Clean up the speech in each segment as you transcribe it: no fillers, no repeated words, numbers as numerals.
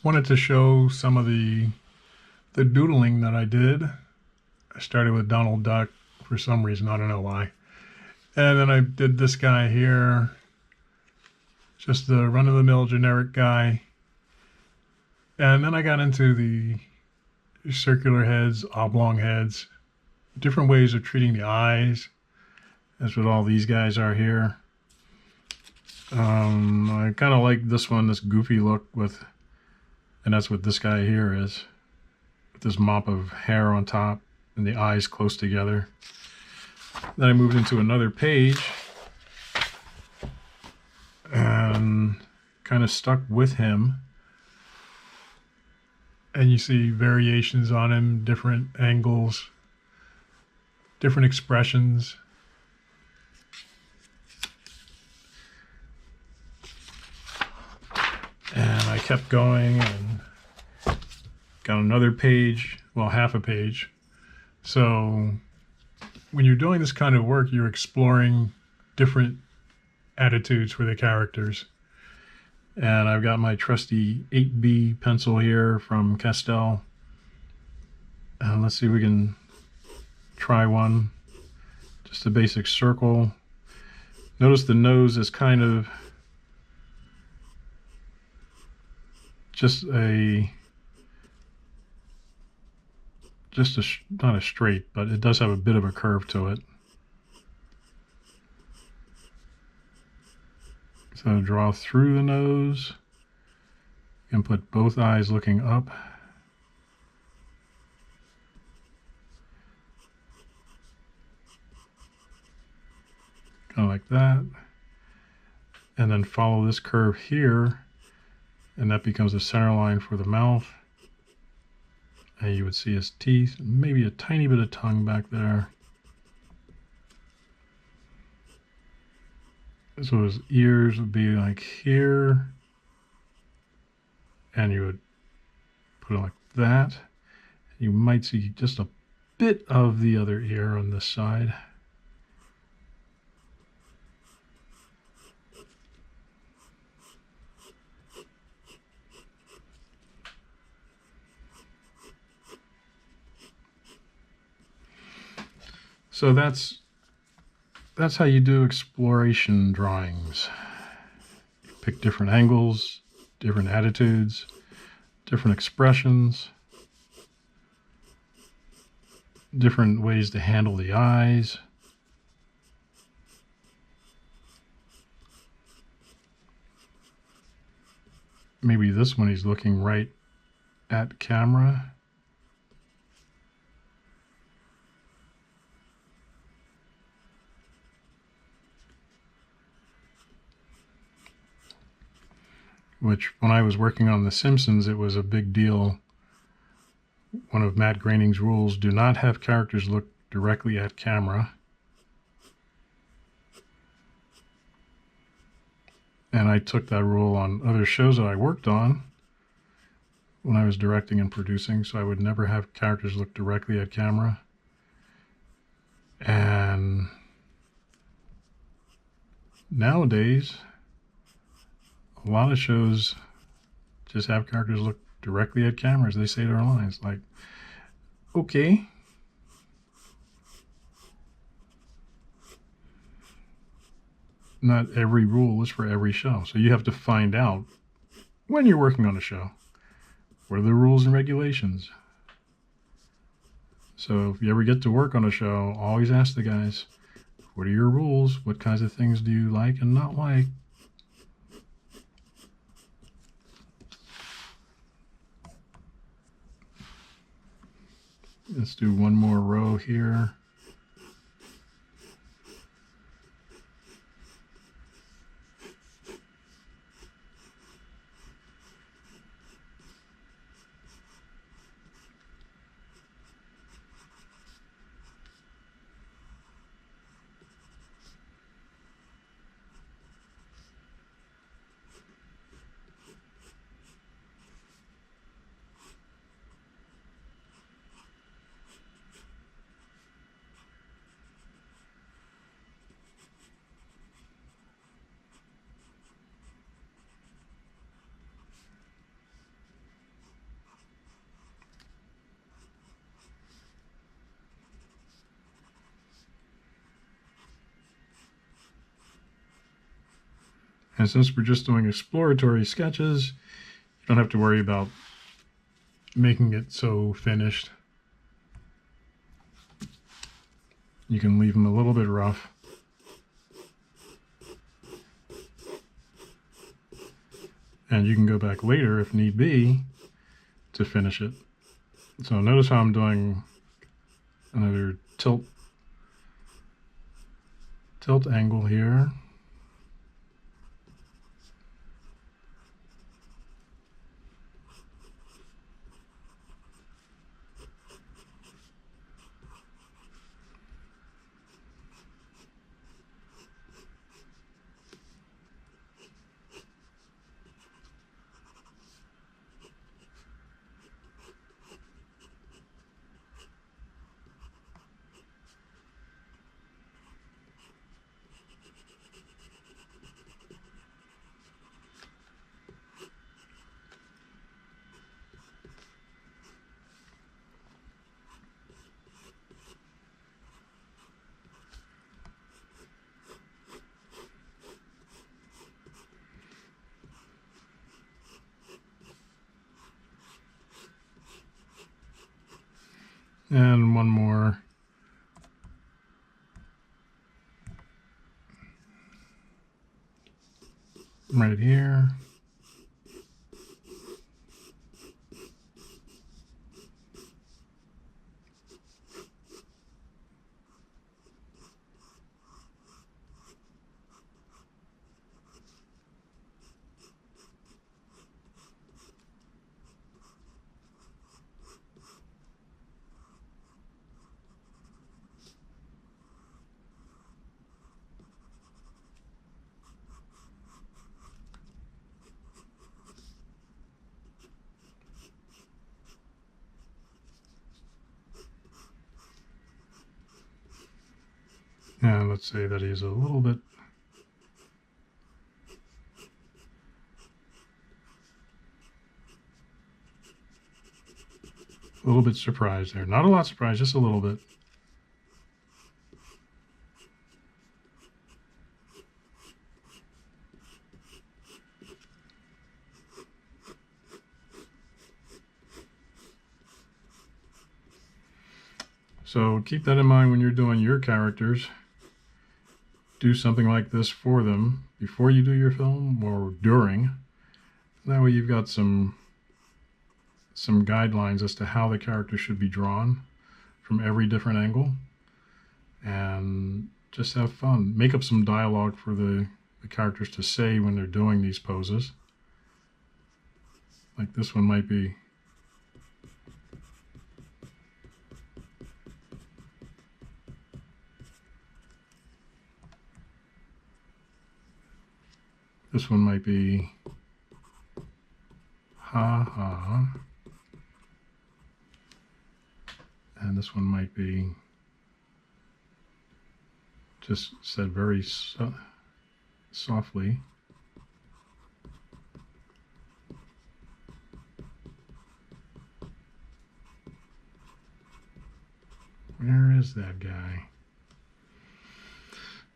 just wanted to show some of the doodling that I did. I started with Donald Duck for some reason, I don't know why. And then I did this guy here, just the run-of-the-mill generic guy. And then I got into the circular heads, oblong heads, different ways of treating the eyes. That's what all these guys are here. I kind of like this one, this goofy look with, and that's what this guy here is, with this mop of hair on top and the eyes close together. Then I moved into another page and kind of stuck with him. And you see variations on him, different angles, different expressions. And I kept going and got another page, well, half a page. So when you're doing this kind of work, you're exploring different attitudes for the characters. And I've got my trusty 8B pencil here from Castell. And let's see if we can try one. Just a basic circle. Notice the nose is kind of just not a straight, but it does have a bit of a curve to it. So draw through the nose and put both eyes looking up. Kind of like that. And then follow this curve here, and that becomes the center line for the mouth. And you would see his teeth, maybe a tiny bit of tongue back there. So his ears would be like here, and you would put it like that. You might see just a bit of the other ear on this side. So that's how you do exploration drawings. You pick different angles, different attitudes, different expressions, different ways to handle the eyes. Maybe this one he's looking right at camera. Which, when I was working on The Simpsons, it was a big deal. One of Matt Groening's rules: do not have characters look directly at camera. And I took that rule on other shows that I worked on when I was directing and producing, so I would never have characters look directly at camera. And nowadays, a lot of shows just have characters look directly at camera as they say their lines. Like, okay. Not every rule is for every show. So you have to find out when you're working on a show, what are the rules and regulations. So if you ever get to work on a show, always ask the guys, what are your rules? What kinds of things do you like and not like? Let's do one more row here. And since we're just doing exploratory sketches, you don't have to worry about making it so finished. You can leave them a little bit rough. And you can go back later if need be to finish it. So notice how I'm doing another tilt angle here. And one more. Right here. And let's say that he's a little bit surprised there. Not a lot surprised, just a little bit. So keep that in mind when you're doing your characters. Do something like this for them before you do your film or during. That way you've got some guidelines as to how the character should be drawn from every different angle. And just have fun. Make up some dialogue for the characters to say when they're doing these poses. Like this one might be, ha ha, and this one might be just said very softly. Where is that guy?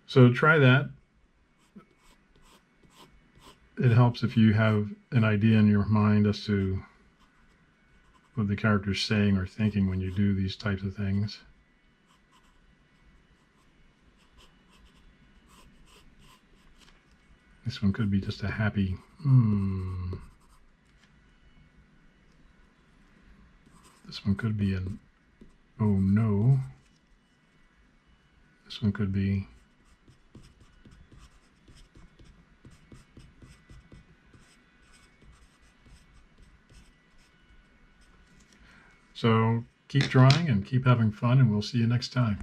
So try that. It helps if you have an idea in your mind as to what the character's saying or thinking when you do these types of things. This one could be just a happy, This one could be an, oh no. This one could be, so keep drawing and keep having fun, and we'll see you next time.